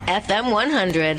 FM 100.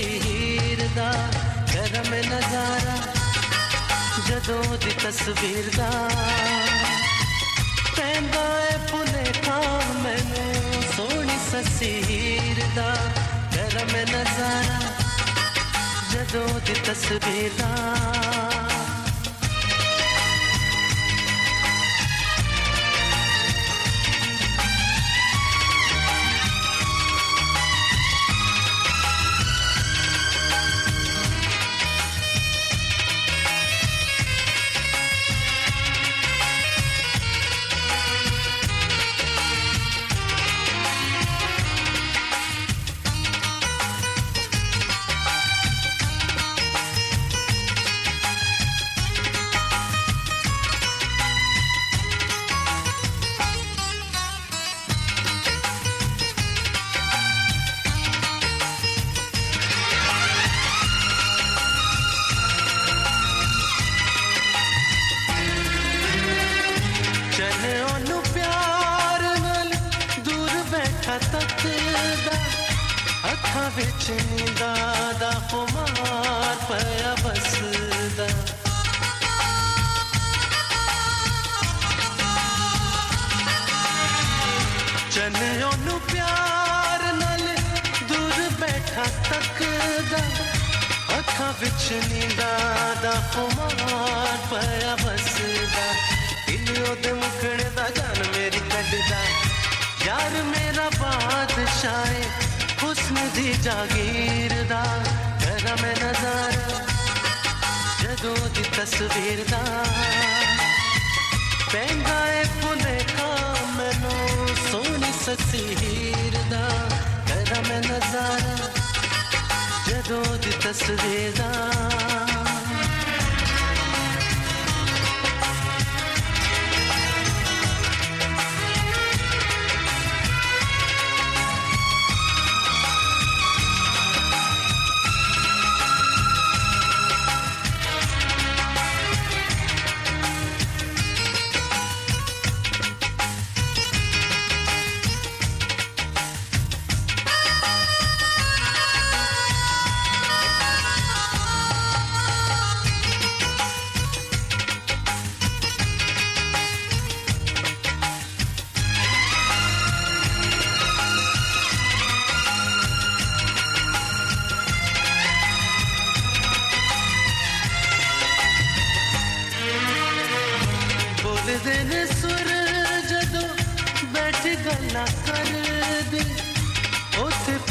ससीर दा करम नजारा जदों दी तस्वीर दा पैंदा ए भुलेखा मैनू सोहनी ससीर दा करम नजारा जदों दी तस्वीर दा विच नींदा दा खुमार पया बसदा चने ओनू प्यार नाल दूर बैठा तकदा अखां विच नींदा दा खुमार पया बसदा दिल ओदे मुखड़े दा जान मेरी कढदा यार मेरा बादशाह हुस्न दी जागीर दा करम नजारा जदों दी तस्वीर दा पैंदा ए भुलेखा मैनू सोहनी ससीर दा करम नजारा जदों दी तस्वीर दा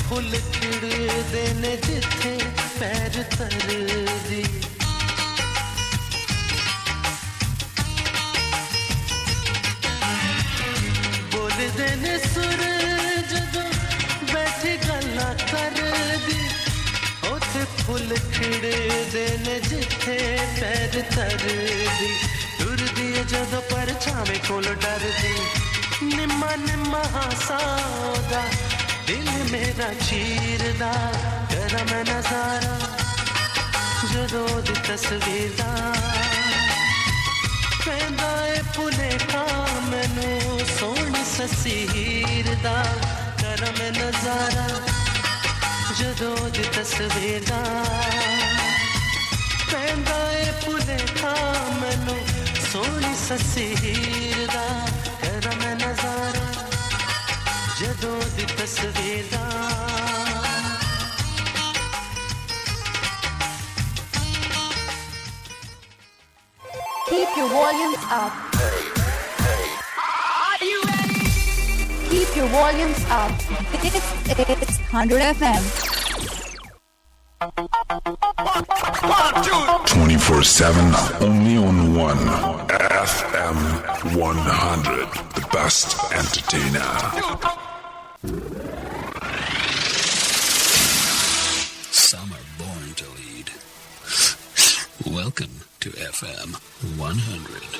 फुल खिड़दे ने जिथे पैर तरदी बोलदे ने सुर जदों बैठी गल्लां करदी उथे फुल खिड़दे ने जिथे पैर तरदी टुरदी जदों परछावें कोल डरदी निम्मा निम्मा हासा दिल मेरा चीरदा करम नजारा जदों दी तस्वीर दा पैंदा ए भुलेखा मैनू सोहनी ससीर दा करम नजारा जदों दी तस्वीर दा पैंदा ए भुलेखा मैनू सोहनी ससीर दा करम नजारा जदों दी तस्वीर दा Keep your volumes up. Are you ready? Keep your volumes up. It's 100 FM. 24/7 only on one FM 100, the best entertainer. Some are born to lead. Welcome to FM 100.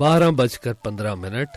12:15.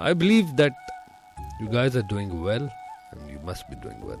I believe that you guys are doing well and you must be doing well.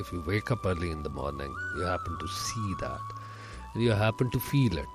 If you wake up early in the morning, you happen to see that. You happen to feel it.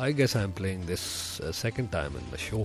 I guess I'm playing this second time in my show۔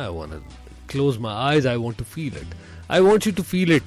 I want to close my eyes, I want to feel it, I want you to feel it۔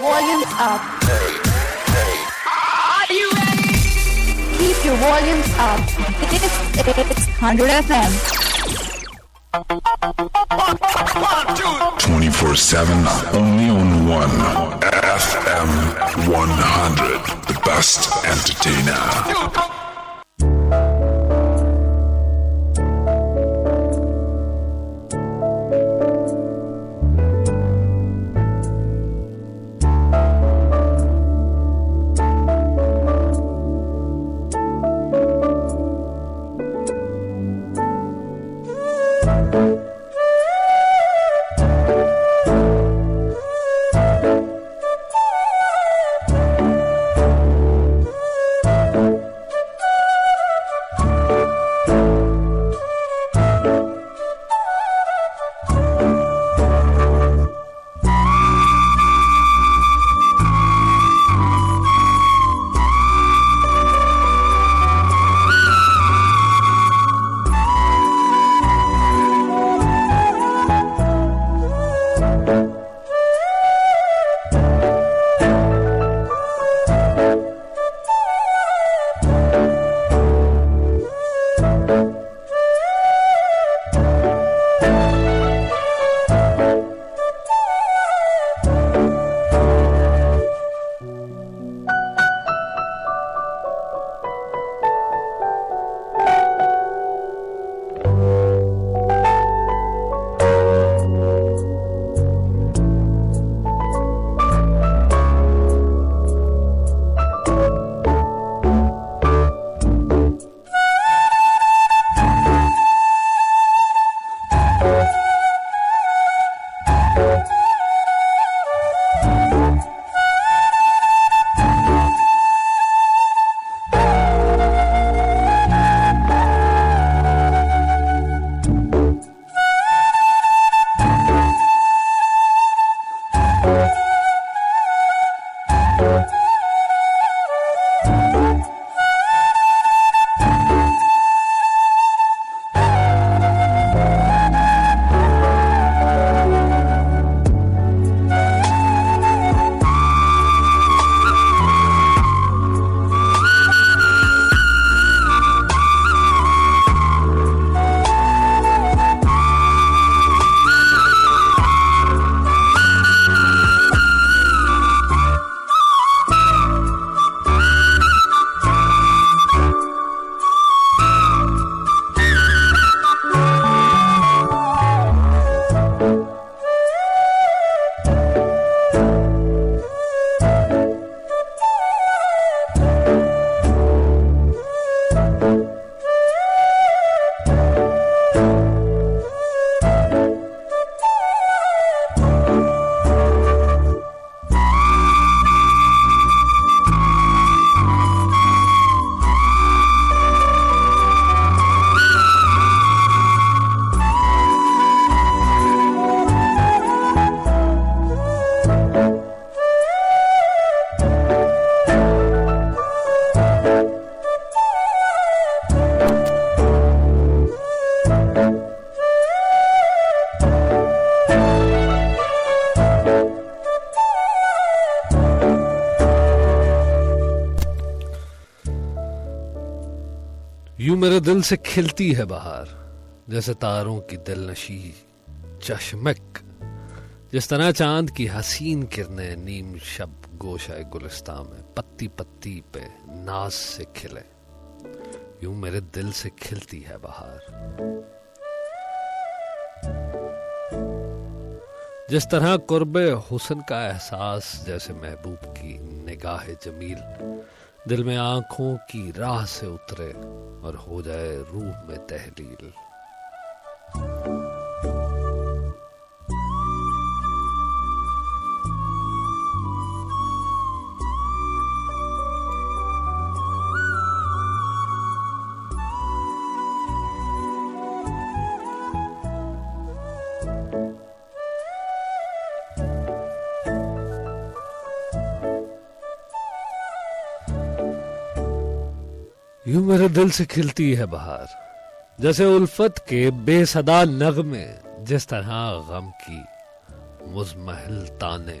volumes up. Keep your volumes up. This is 100 FM. 24/7, only on one FM 100, the best entertainer. यूं मेरे दिल से खिलती है बहार, जैसे तारों की दिलनशी चश्मक, जिस तरह चांद की हसीन किरणें नीम शब गोशाए गुलिस्तां में पत्ती पत्ती पे नाज से खिले, यूं मेरे दिल से खिलती है बहार। जिस तरह कुर्बे हुस्न का एहसास, जैसे महबूब की निगाह जमील दिल में आंखों की राह से उतरे और हो जाए रूह में तहलील। यूं मेरे दिल से खिलती है बहार, जैसे उल्फत के बेसदा नगमे, जिस तरह गम की मुज़महल ताने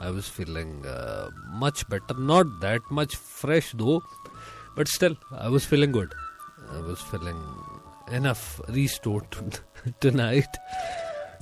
I was feeling much better, not that much fresh though, but still I was feeling good. I was feeling enough restored tonight.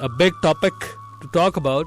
a big topic to talk about.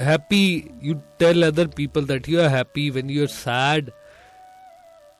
happy you tell other people that you are happy, when you are sad,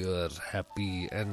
you are happy, and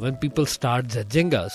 when people start judging us,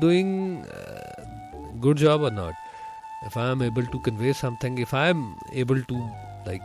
doing good job or not, if I am able to convey something, if I am able to like,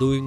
doing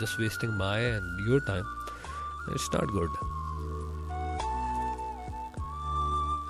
just wasting my and your time, it's not good.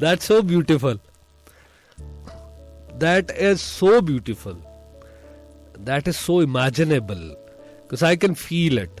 That's so beautiful. That is so beautiful. That is so imaginable. Because I can feel it.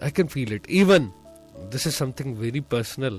I can feel it. Even this is something very personal.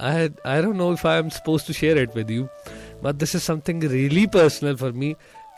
I don't know if I am supposed to share it with you, but this is something really personal for me.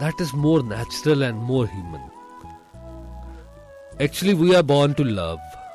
That is more natural and more human. Actually we are born to love.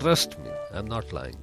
Trust me, I'm not lying.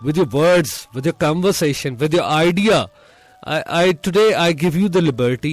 with your words, with your conversation, with your idea, today I give you the liberty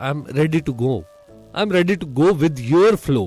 I'm ready to go with your flow.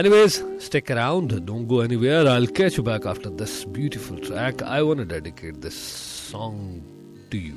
Anyways, stick around, don't go anywhere. I'll catch you back after this beautiful track. I want to dedicate this song to you.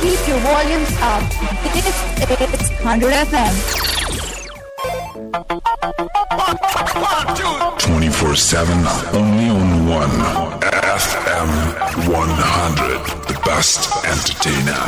Keep your volumes up. This is 100 FM. 24/7, only on one FM 100, the best entertainer.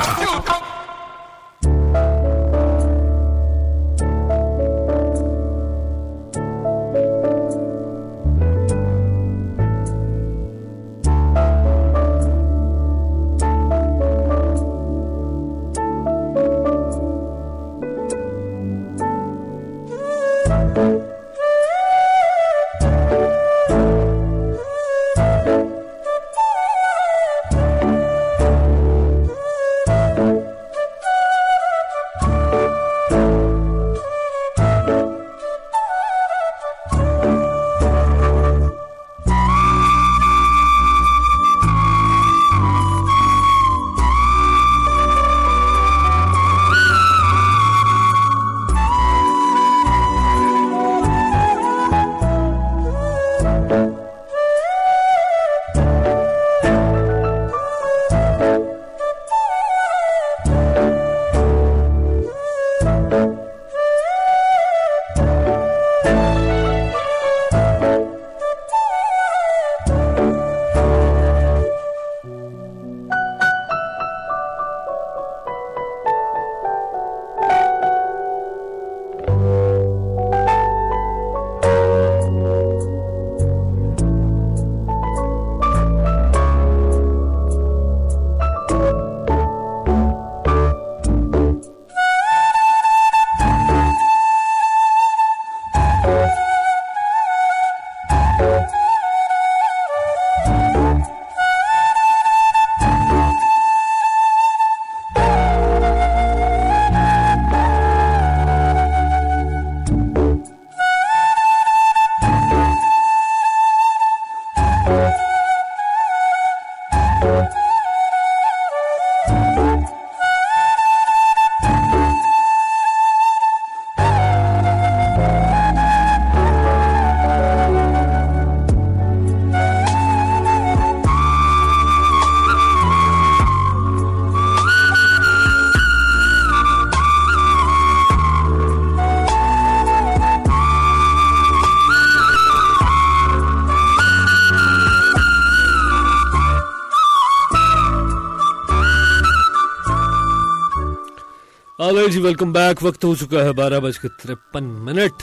आलो जी, welcome back. वक्त हो चुका है 12:53,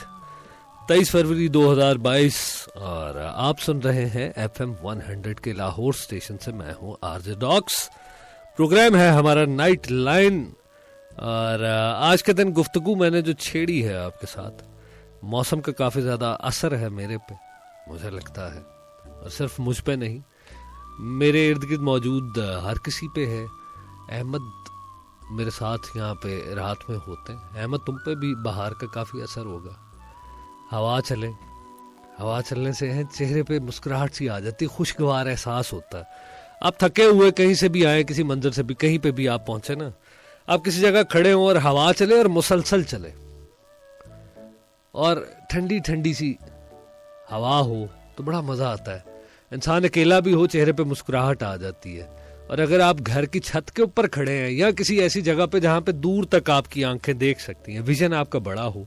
23 फरवरी 2022 और आप सुन रहे हैं FM 100 के लाहौर स्टेशन से। मैं हूं आरजे डॉक्स। प्रोग्राम है हमारा नाइट लाइन और आज के दिन गुफ्तगू मैंने जो छेड़ी है आपके साथ, मौसम का काफ़ी ज़्यादा असर है मेरे पे, मुझे लगता है, और सिर्फ मुझ पे नहीं, मेरे इर्द गिर्द मौजूद हर किसी पे है। अहमद मेरे साथ यहाँ पे रात में होते हैं। अहमद, तुम पे भी बाहर का काफ़ी असर होगा। हवा चलने से है चेहरे पे मुस्कुराहट सी आ जाती है, खुशगवार एहसास होता है। आप थके हुए कहीं से भी आए, किसी मंजर से भी, कहीं पे भी आप पहुंचे ना, आप किसी जगह खड़े हों और हवा चले और मुसलसल चले और ठंडी ठंडी सी हवा हो तो बड़ा मज़ा आता है। इंसान अकेला भी हो, चेहरे पे मुस्कुराहट आ जाती है। और अगर आप घर की छत के ऊपर खड़े हैं या किसी ऐसी जगह पे जहाँ पे दूर तक आपकी आंखें देख सकती हैं, विजन आपका बड़ा हो,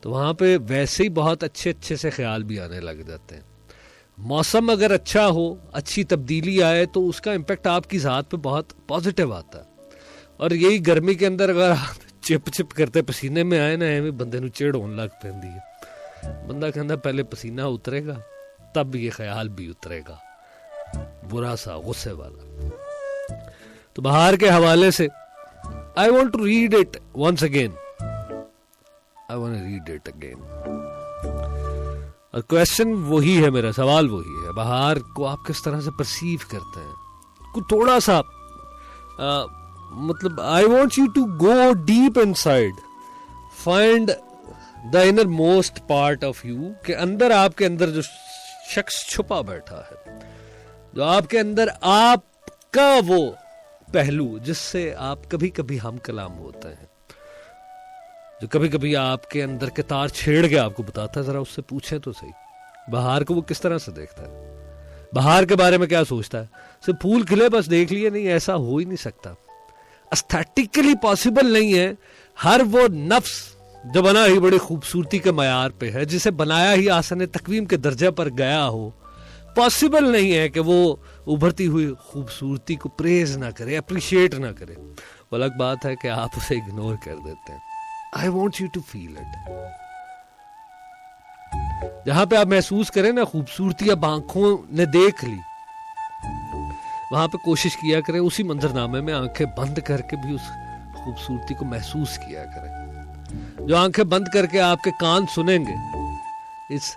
तो वहाँ पे वैसे ही बहुत अच्छे अच्छे से ख्याल भी आने लग जाते हैं। मौसम अगर अच्छा हो, अच्छी तब्दीली आए, तो उसका इम्पेक्ट आपकी ज़ात पे बहुत पॉजिटिव आता है। और यही गर्मी के अंदर अगर आप चिप चिप करते पसीने में आए ना, एवं बंदे नूं चिड़ होने लग पैंदी है। बंदा कहता पहले पसीना उतरेगा तब ये ख्याल भी उतरेगा, बुरा सा गुस्से वाला। तो बाहर के हवाले से I want to read it once again, I want to read it again. और क्वेश्चन वही है, मेरा सवाल वही है, बाहर को आप किस तरह से परसीव करते हैं। कुछ थोड़ा सा मतलब I want you to go deep inside, find the inner most part of you, के अंदर, आपके अंदर जो शख्स छुपा बैठा है, जो आपके अंदर आपका वो पहलू जिससे आप कभी कभी हम कलाम होते हैं, जो कभी कभी आपके अंदर के तार छेड़ के आपको बताता है, जरा उससे पूछें तो सही, बाहर को वो किस तरह से देखता है, बाहर के बारे में क्या सोचता है। सिर्फ फूल खिले बस देख लिए, नहीं, ऐसा हो ही नहीं सकता, एस्थेटिकली पॉसिबल नहीं है। हर वो नफ्स जो बना ही बड़ी खूबसूरती के मयार पे है, जिसे बनाया ही आसन तकवीम के दर्जे पर गया हो, पॉसिबल नहीं है कि वो उभरती हुई खूबसूरती को प्रेज ना करे, अप्रिशिएट ना करे। वो अलग बात है कि आप उसे इग्नोर कर देते हैं। I want you to feel it. जहां पे आप महसूस करें ना खूबसूरती अब आंखों ने देख ली, वहां पे कोशिश किया करें उसी मंजरनामे में आंखें बंद करके भी उस खूबसूरती को महसूस किया करें। जो आंखें बंद करके आपके कान सुनेंगे इस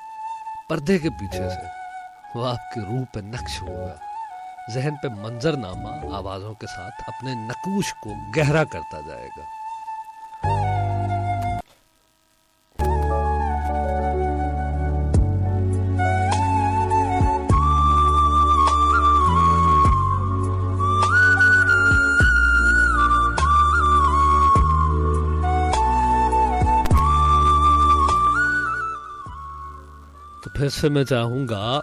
पर्दे के पीछे से, वो आपके रूह पे नक्श होगा, जहन पे मंजरनामा आवाजों के साथ अपने नकूश को गहरा करता जाएगा। फिर से मैं चाहूंगा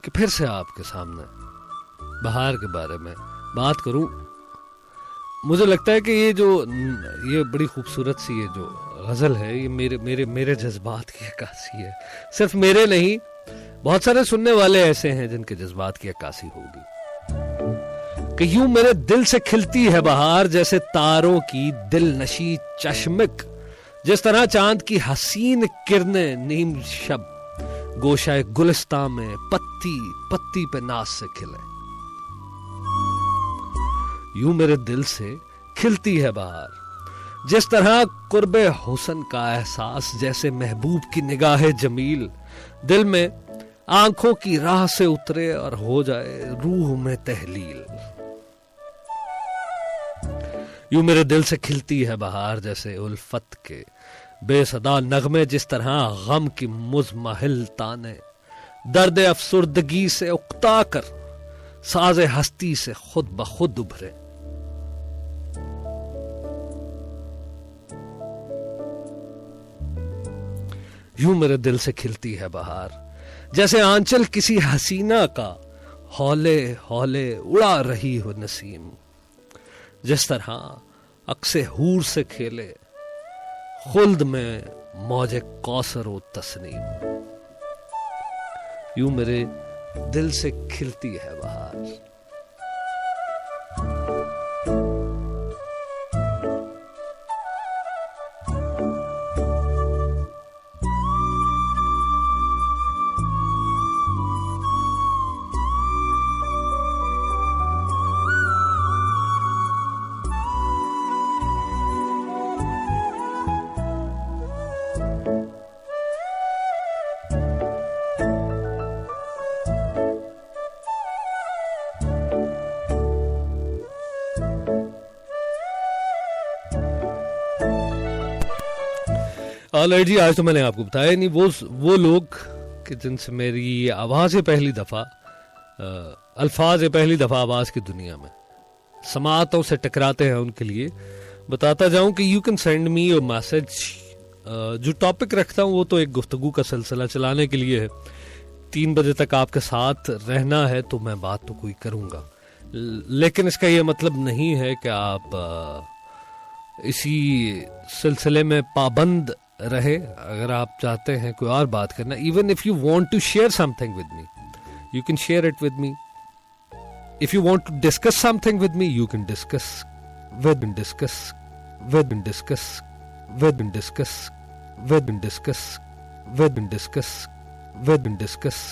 कि फिर से आपके सामने बाहर के बारे में बात करूं। मुझे लगता है कि ये बड़ी खूबसूरत सी ये जो गजल है, ये मेरे जज्बात की अक्कासी है। सिर्फ मेरे नहीं, बहुत सारे सुनने वाले ऐसे हैं जिनके जज्बात की अक्कासी होगी कि यूं मेरे दिल से खिलती है बहार, जैसे तारों की दिल नशी चश्मक, जिस तरह चांद की हसीन किरणें नीम शब गोशाए गुलिस्तां में पत्ती पत्ती पे नाज से खिले। यूं मेरे दिल से खिलती है बहार, जिस तरह कुर्बे हुस्न का एहसास, जैसे महबूब की निगाहे जमील दिल में आंखों की राह से उतरे और हो जाए रूह में तहलील। यूं मेरे दिल से खिलती है बहार, जैसे उल्फत के बेसदा नगमे, जिस तरह गम की मुज़महिल ताने दर्द अफसुर्दगी से उकता कर साज़े हस्ती से खुद ब खुद उभरे। यूं मेरे दिल से खिलती है बहार, जैसे आंचल किसी हसीना का हौले हौले उड़ा रही हो नसीम, जिस तरह अक्से हूर से खेले खुल्द में मौजे कौसर व तस्नीम। यूं मेरे दिल से खिलती है बहार। ऑलराइट जी, आज तो मैंने आपको बताया नहीं वो लोग कि जिनसे मेरी आवाज़ पहली दफ़ा अल्फाज पहली दफ़ा आवाज़ की दुनिया में समातों से टकराते हैं, उनके लिए बताता जाऊं कि you can send me a message. जो टॉपिक रखता हूं वो तो एक गुफ्तगू का सिलसिला चलाने के लिए है. 3 बजे तक आपके साथ रहना है तो मैं बात तो कोई करूंगा, लेकिन इसका ये मतलब नहीं है कि आप इसी सिलसिले में पाबंद रहे. अगर आप चाहते हैं कोई और बात करना, even if you want to share something with me, you can share it with me. If you want to discuss something with me, you can discuss with and discuss with and discuss with and discuss with and discuss with and discuss with and discuss